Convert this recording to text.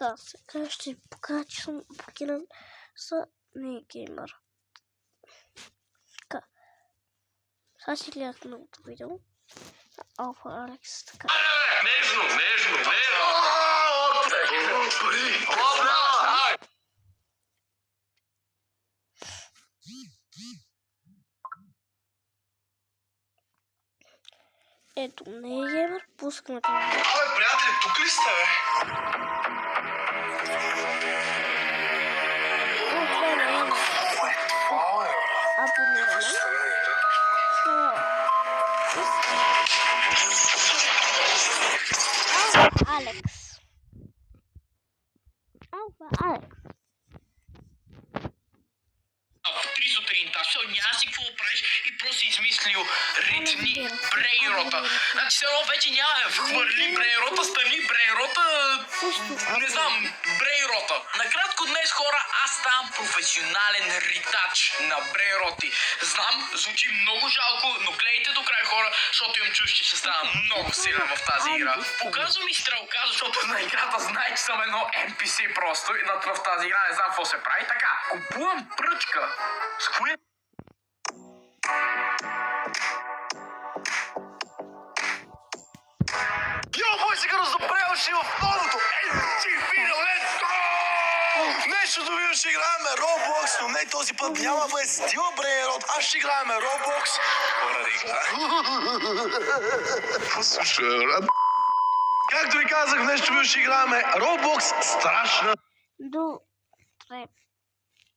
Така, сега ще ви покажа, че съм блокиран с не геймър. Така. Сега си гледах новото видео. Алфа Алекс, така. Нежно. Ето, не е геймър, пускаме това. Абе, приятели, тук ли сте, бе? Абониране. Алфа Алекс. В 3 сутринта, все няма си какво правиш и просто измислил ритни брейрота. Значи все едно вече няма хвърли брейрота, стани брейрота, не знам, брейрота. Накратко днес, хора, аз ставам професионален ритач на брейроти. Знам, звучи много жалко, но гледайте до край, хора, защото имам чувство, че ще стана много силен в тази игра. Показвам и стрелка, защото на играта знае, че съм едно NPC просто и в тази игра не знам какво се прави. Така, купувам пръчка. С кое? Йо, бой, сега разобряваше в новото NG видео, let's go! Днешното видео ще играем Roblox, но не този път няма бъде стила брейрот, аз ще играем Roblox. Послушай, брат. Както ви казах, днешното видео ще играем Roblox страшна. Добре.